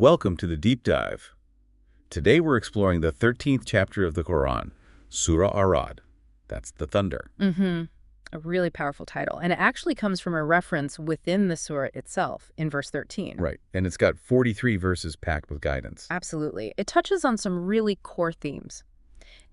Welcome to the Deep Dive. Today we're exploring the 13th chapter of the Quran, Surah Ar Ra'd. That's the thunder. A really powerful title. And it actually comes from a reference within the surah itself in verse 13. Right, and it's got 43 verses packed with guidance. Absolutely. It touches on some really core themes.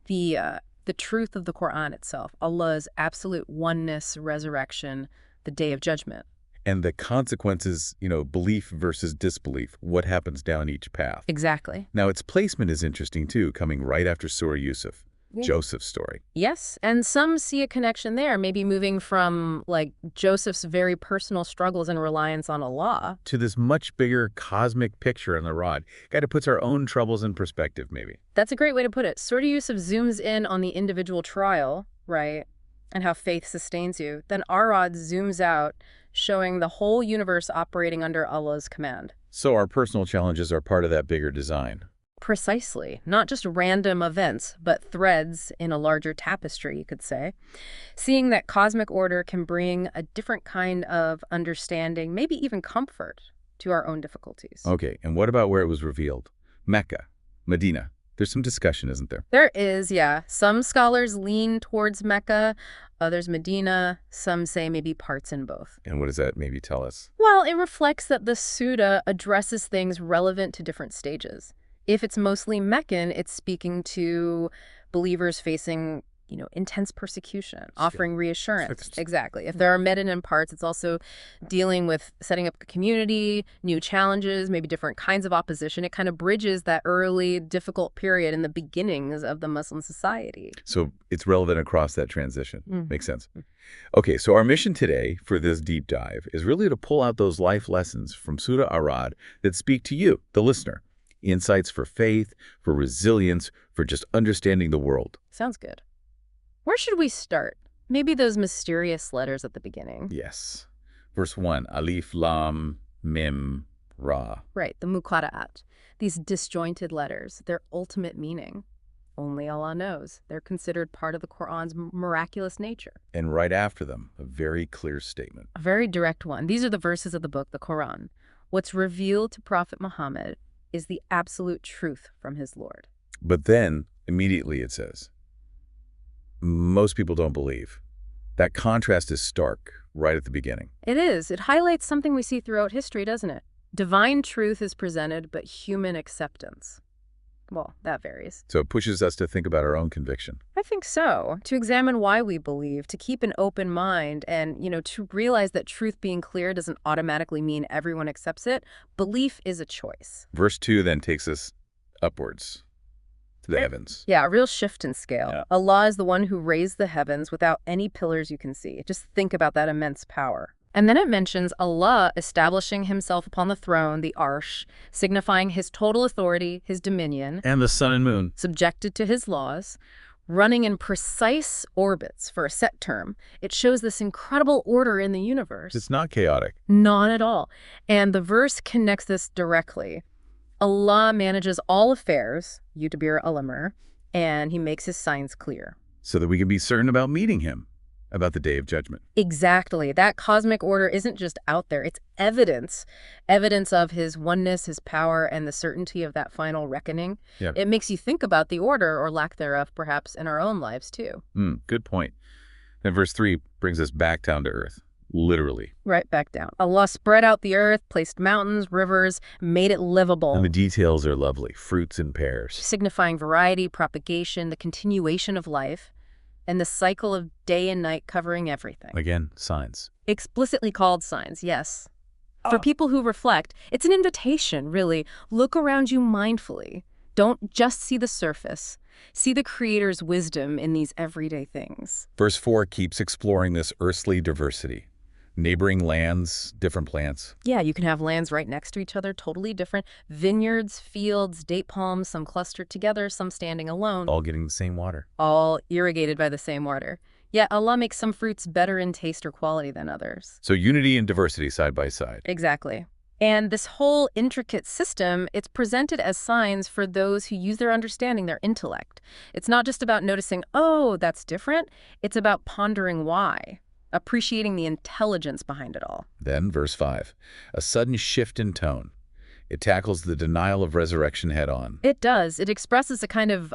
The truth of the Quran itself, Allah's absolute oneness, resurrection, the day of judgment. And the consequences, belief versus disbelief, what happens down each path. Exactly. Now, its placement is interesting, too, coming right after Surah Yusuf, Joseph's story. Yes, and some see a connection there, maybe moving from, Joseph's very personal struggles and reliance on Allah. To this much bigger cosmic picture on the rod. Kind of puts our own troubles in perspective, maybe. That's a great way to put it. Surah Yusuf zooms in on the individual trial, right, and how faith sustains you. Then Ar Ra'd zooms out, showing the whole universe operating under Allah's command. So our personal challenges are part of that bigger design. Precisely. Not just random events, but threads in a larger tapestry, you could say. Seeing that cosmic order can bring a different kind of understanding, maybe even comfort, to our own difficulties. Okay, and what about where it was revealed? Mecca, Medina. There's some discussion, isn't there? There is, yeah. Some scholars lean towards Mecca, others Medina. Some say maybe parts in both. And what does that maybe tell us? Well, it reflects that the surah addresses things relevant to different stages. If it's mostly Meccan, it's speaking to believers facing, intense persecution, offering reassurance. Exactly. If there are Medinan parts, it's also dealing with setting up a community, new challenges, maybe different kinds of opposition. It kind of bridges that early, difficult period in the beginnings of the Muslim society. So it's relevant across that transition. Makes sense. Okay, so our mission today for this deep dive is really to pull out those life lessons from Surah Ar Ra'd that speak to you, the listener. Insights for faith, for resilience, for just understanding the world. Sounds good. Where should we start? Maybe those mysterious letters at the beginning. Yes. Verse 1, Alif, Lam, Mim, Ra. Right, the muqara'at. These disjointed letters, their ultimate meaning. Only Allah knows. They're considered part of the Quran's miraculous nature. And right after them, a very clear statement. A very direct one. These are the verses of the book, the Quran. What's revealed to Prophet Muhammad is the absolute truth from his Lord. But then, immediately it says, most people don't believe. That contrast is stark right at the beginning. It is. It highlights something we see throughout history, doesn't it? Divine truth is presented, but human acceptance. Well, that varies. So it pushes us to think about our own conviction. I think so. To examine why we believe, to keep an open mind, and, to realize that truth being clear doesn't automatically mean everyone accepts it. Belief is a choice. Verse 2 then takes us upwards to the heavens. Yeah, a real shift in scale. Yeah. Allah is the one who raised the heavens without any pillars you can see. Just think about that immense power. And then it mentions Allah establishing himself upon the throne, the arsh, signifying his total authority, his dominion. And the sun and moon. Subjected to his laws, running in precise orbits for a set term. It shows this incredible order in the universe. It's not chaotic. Not at all. And the verse connects this directly. Allah manages all affairs, Yudabir al-Amr, and he makes his signs clear. So that we can be certain about meeting him, about the day of judgment. Exactly. That cosmic order isn't just out there. It's evidence of his oneness, his power, and the certainty of that final reckoning. Yeah. It makes you think about the order, or lack thereof, perhaps, in our own lives, too. Good point. Then verse 3 brings us back down to earth, literally. Right back down. Allah spread out the earth, placed mountains, rivers, made it livable. And the details are lovely, fruits and pears. Signifying variety, propagation, the continuation of life, and the cycle of day and night covering everything. Again, signs. Explicitly called signs, yes. For people who reflect, it's an invitation, really. Look around you mindfully. Don't just see the surface. See the Creator's wisdom in these everyday things. Verse 4 keeps exploring this earthly diversity. Neighboring lands, different plants. Yeah, you can have lands right next to each other, totally different. Vineyards, fields, date palms, some clustered together, some standing alone. All getting the same water. All irrigated by the same water. Yet Allah makes some fruits better in taste or quality than others. So unity and diversity side by side. Exactly. And this whole intricate system, it's presented as signs for those who use their understanding, their intellect. It's not just about noticing, oh, that's different. It's about pondering why. Appreciating the intelligence behind it all. Then, verse 5, a sudden shift in tone. It tackles the denial of resurrection head-on. It does. It expresses a kind of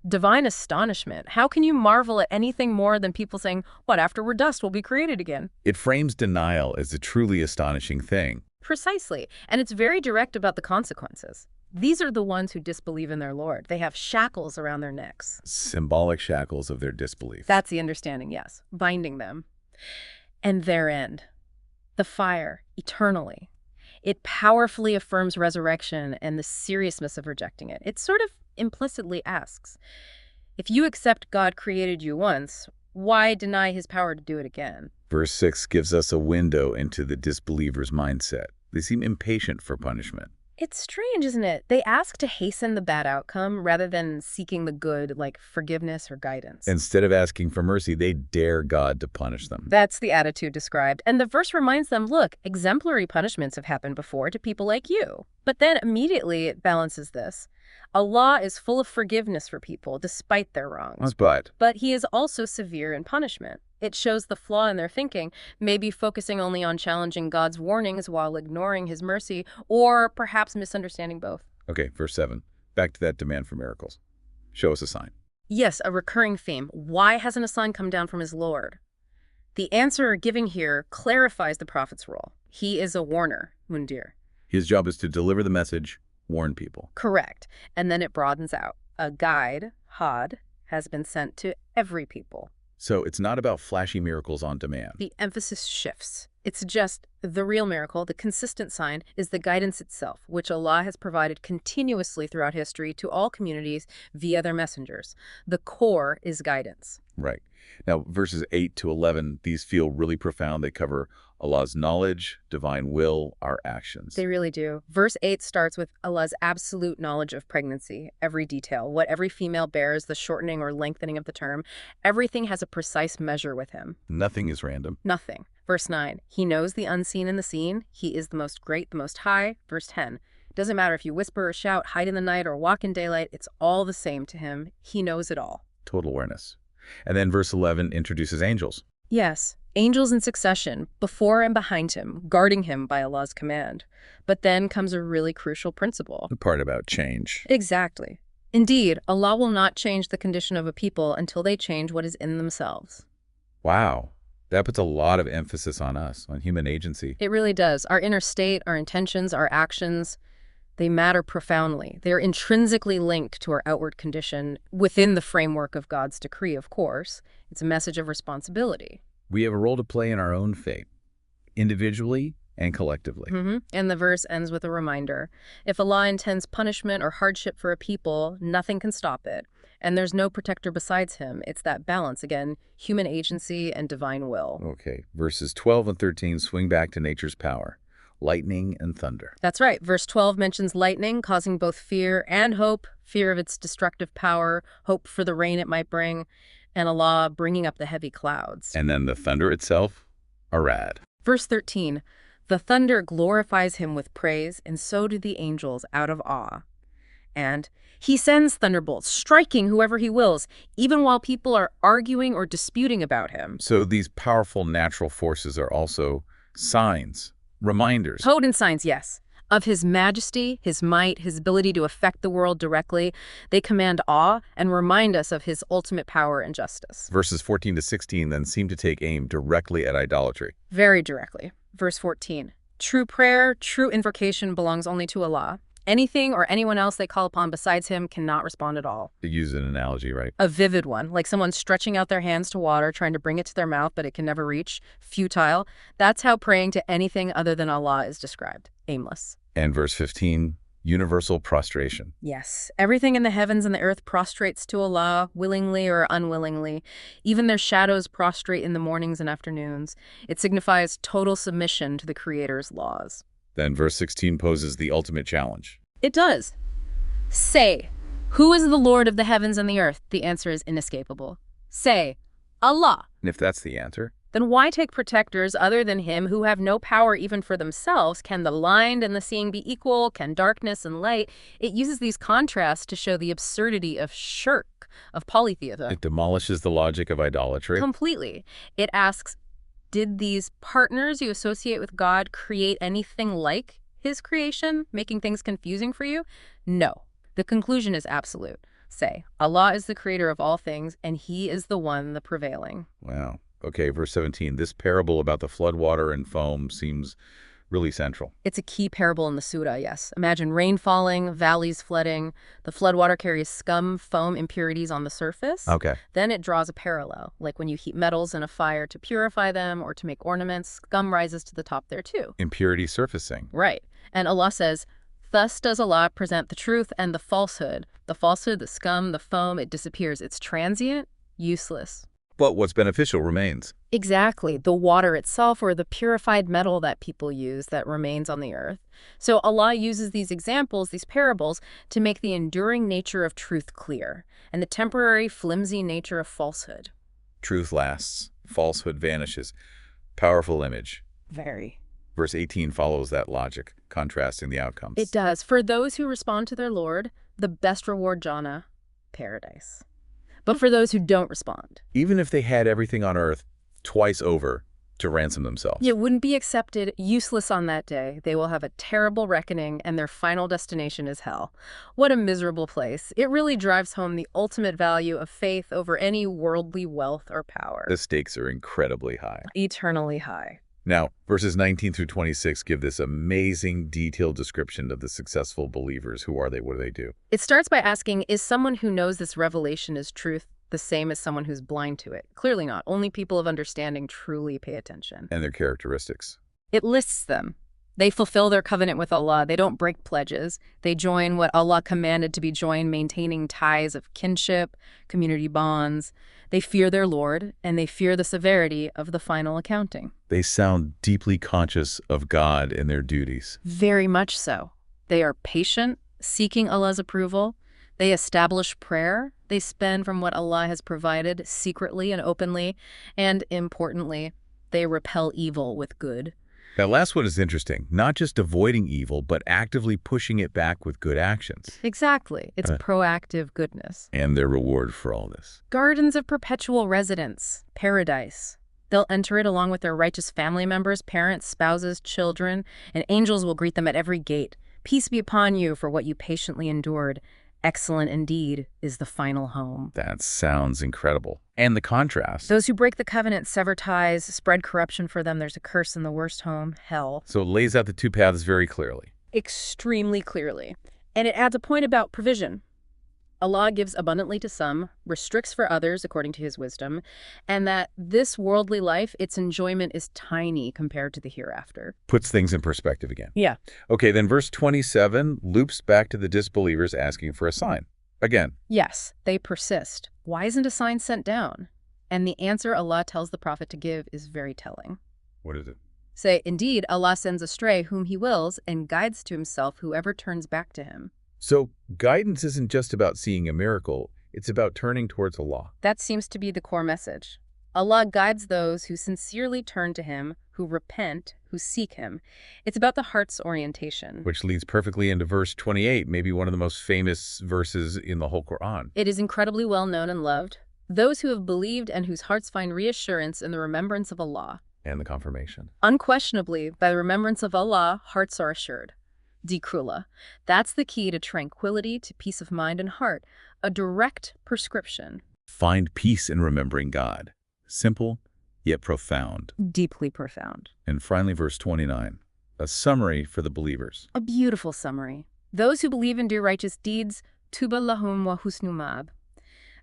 divine astonishment. How can you marvel at anything more than people saying, what, after we're dust, we'll be created again? It frames denial as a truly astonishing thing. Precisely. And it's very direct about the consequences. These are the ones who disbelieve in their Lord. They have shackles around their necks. Symbolic shackles of their disbelief. That's the understanding, yes. Binding them. And their end. The fire, eternally. It powerfully affirms resurrection and the seriousness of rejecting it. It sort of implicitly asks, if you accept God created you once, why deny his power to do it again? Verse 6 gives us a window into the disbeliever's mindset. They seem impatient for punishment. It's strange, isn't it? They ask to hasten the bad outcome rather than seeking the good, like forgiveness or guidance. Instead of asking for mercy, they dare God to punish them. That's the attitude described. And the verse reminds them, look, exemplary punishments have happened before to people like you. But then immediately it balances this. Allah is full of forgiveness for people despite their wrongs. But he is also severe in punishment. It shows the flaw in their thinking, maybe focusing only on challenging God's warnings while ignoring his mercy, or perhaps misunderstanding both. Okay, verse 7. Back to that demand for miracles. Show us a sign. Yes, a recurring theme. Why hasn't a sign come down from his Lord? The answer given here clarifies the prophet's role. He is a warner, Mundir. His job is to deliver the message, warn people. Correct. And then it broadens out. A guide, Had, has been sent to every people. So it's not about flashy miracles on demand. The emphasis shifts. It's just the real miracle, the consistent sign, is the guidance itself, which Allah has provided continuously throughout history to all communities via their messengers. The core is guidance. Right. Now, verses 8 to 11, these feel really profound. They cover Allah's knowledge, divine will, our actions. They really do. Verse 8 starts with Allah's absolute knowledge of pregnancy, every detail, what every female bears, the shortening or lengthening of the term. Everything has a precise measure with him. Nothing is random. Nothing. Verse 9, he knows the unseen and the seen. He is the most great, the most high. Verse 10, doesn't matter if you whisper or shout, hide in the night or walk in daylight, it's all the same to him. He knows it all. Total awareness. And then verse 11 introduces angels. Yes, angels in succession, before and behind him, guarding him by Allah's command. But then comes a really crucial principle. The part about change. Exactly. Indeed, Allah will not change the condition of a people until they change what is in themselves. Wow. That puts a lot of emphasis on us, on human agency. It really does. Our inner state, our intentions, our actions, they matter profoundly. They're intrinsically linked to our outward condition within the framework of God's decree, of course. It's a message of responsibility. We have a role to play in our own fate, individually and collectively. And the verse ends with a reminder. If Allah intends punishment or hardship for a people, nothing can stop it. And there's no protector besides him. It's that balance, again, human agency and divine will. Okay, verses 12 and 13 swing back to nature's power. Lightning and thunder. That's right. Verse 12 mentions lightning, causing both fear and hope, fear of its destructive power, hope for the rain it might bring, and Allah bringing up the heavy clouds. And then the thunder itself, Ar Ra'd. Verse 13, the thunder glorifies him with praise, and so do the angels out of awe. And he sends thunderbolts, striking whoever he wills, even while people are arguing or disputing about him. So these powerful natural forces are also signs, reminders. Potent signs, yes. Of his majesty, his might, his ability to affect the world directly. They command awe and remind us of his ultimate power and justice. Verses 14 to 16 then seem to take aim directly at idolatry. Very directly. Verse 14. True prayer, true invocation belongs only to Allah. Anything or anyone else they call upon besides him cannot respond at all. To use an analogy, right? A vivid one, like someone stretching out their hands to water, trying to bring it to their mouth, but it can never reach. Futile. That's how praying to anything other than Allah is described. Aimless. And verse 15, universal prostration. Yes. Everything in the heavens and the earth prostrates to Allah, willingly or unwillingly. Even their shadows prostrate in the mornings and afternoons. It signifies total submission to the Creator's laws. Then verse 16 poses the ultimate challenge. It does. Say, who is the Lord of the heavens and the earth? The answer is inescapable. Say, Allah. And if that's the answer, then why take protectors other than him who have no power even for themselves? Can the blind and the seeing be equal? Can darkness and light? It uses these contrasts to show the absurdity of shirk, of polytheism. it demolishes the logic of idolatry. Completely. It asks, did these partners you associate with God create anything like his creation, making things confusing for you? No. The conclusion is absolute. Say, Allah is the creator of all things, and he is the one, the prevailing. Wow. Okay, verse 17. This parable about the floodwater and foam seems really central. It's a key parable in the surah, yes. Imagine rain falling, valleys flooding. The floodwater carries scum, foam, impurities on the surface. Okay. Then it draws a parallel, like when you heat metals in a fire to purify them or to make ornaments, scum rises to the top there too. Impurity surfacing. Right. And Allah says, thus does Allah present the truth and the falsehood. The falsehood, the scum, the foam, it disappears. It's transient, useless. But what's beneficial remains. Exactly. The water itself or the purified metal that people use that remains on the earth. So Allah uses these examples, these parables, to make the enduring nature of truth clear and the temporary, flimsy nature of falsehood. Truth lasts. Falsehood vanishes. Powerful image. Very. Verse 18 follows that logic, contrasting the outcomes. It does. For those who respond to their Lord, the best reward, Jannah, paradise. But for those who don't respond, even if they had everything on earth twice over to ransom themselves. it wouldn't be accepted, useless on that day. They will have a terrible reckoning, and their final destination is hell. What a miserable place. It really drives home the ultimate value of faith over any worldly wealth or power. The stakes are incredibly high. Eternally high. Now, verses 19 through 26 give this amazing, detailed description of the successful believers. Who are they? What do they do? It starts by asking, is someone who knows this revelation is truth the same as someone who's blind to it? Clearly not. Only people of understanding truly pay attention. And their characteristics. It lists them. They fulfill their covenant with Allah. They don't break pledges. They join what Allah commanded to be joined, maintaining ties of kinship, community bonds. They fear their Lord, and they fear the severity of the final accounting. They sound deeply conscious of God and their duties. Very much so. They are patient, seeking Allah's approval. They establish prayer. They spend from what Allah has provided secretly and openly. And importantly, they repel evil with good. That last one is interesting. Not just avoiding evil, but actively pushing it back with good actions. Exactly. It's proactive goodness. And their reward for all this. Gardens of perpetual residence, paradise. They'll enter it along with their righteous family members, parents, spouses, children, and angels will greet them at every gate. Peace be upon you for what you patiently endured. Excellent indeed is the final home. That sounds incredible. And the contrast. Those who break the covenant, sever ties, spread corruption for them. There's a curse in the worst home, hell. So it lays out the two paths very clearly. Extremely clearly. And it adds a point about provision. Allah gives abundantly to some, restricts for others according to his wisdom, and that this worldly life, its enjoyment is tiny compared to the hereafter. Puts things in perspective again. Yeah. Okay, then verse 27 loops back to the disbelievers asking for a sign. Again. Yes, they persist. Why isn't a sign sent down? And the answer Allah tells the prophet to give is very telling. What is it? Say, indeed, Allah sends astray whom he wills and guides to himself whoever turns back to him. So guidance isn't just about seeing a miracle, it's about turning towards Allah. That seems to be the core message. Allah guides those who sincerely turn to him, who repent, who seek him. It's about the heart's orientation. Which leads perfectly into verse 28, maybe one of the most famous verses in the whole Quran. It is incredibly well known and loved. Those who have believed and whose hearts find reassurance in the remembrance of Allah. And the confirmation. Unquestionably, by the remembrance of Allah, hearts are assured. Dhikrullah. That's the key to tranquility, to peace of mind and heart. A direct prescription. Find peace in remembering God. Simple, yet profound. Deeply profound. And finally, verse 29. A summary for the believers. A beautiful summary. Those who believe and do righteous deeds, tuba lahum wa husnu ma'ab.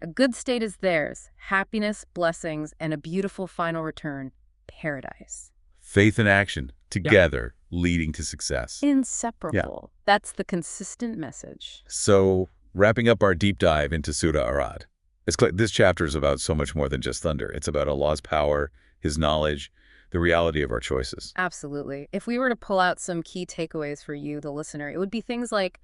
A good state is theirs. Happiness, blessings, and a beautiful final return. Paradise. Faith and action, together, leading to success. Inseparable. Yeah. That's the consistent message. So, wrapping up our deep dive into Surah Ar Ra'd. This chapter is about so much more than just thunder. It's about Allah's power, his knowledge, the reality of our choices. Absolutely. If we were to pull out some key takeaways for you, the listener, it would be things like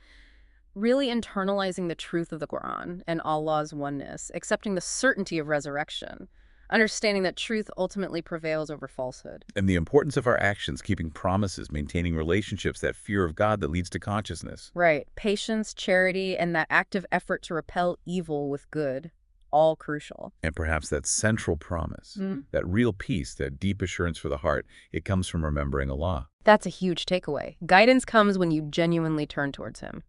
really internalizing the truth of the Quran and Allah's oneness, accepting the certainty of resurrection, understanding that truth ultimately prevails over falsehood. And the importance of our actions, keeping promises, maintaining relationships, that fear of God that leads to consciousness. Right. Patience, charity, and that active effort to repel evil with good, all crucial. And perhaps that central promise, that real peace, that deep assurance for the heart, it comes from remembering Allah. That's a huge takeaway. Guidance comes when you genuinely turn towards him.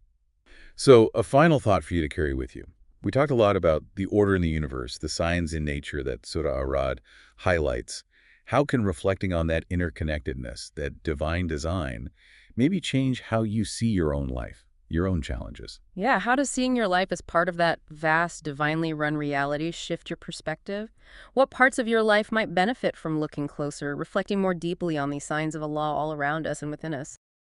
So, a final thought for you to carry with you. We talked a lot about the order in the universe, the signs in nature that Surah Ar Ra'd highlights. How can reflecting on that interconnectedness, that divine design, maybe change how you see your own life, your own challenges? Yeah, how does seeing your life as part of that vast, divinely run reality shift your perspective? What parts of your life might benefit from looking closer, reflecting more deeply on these signs of Allah all around us and within us?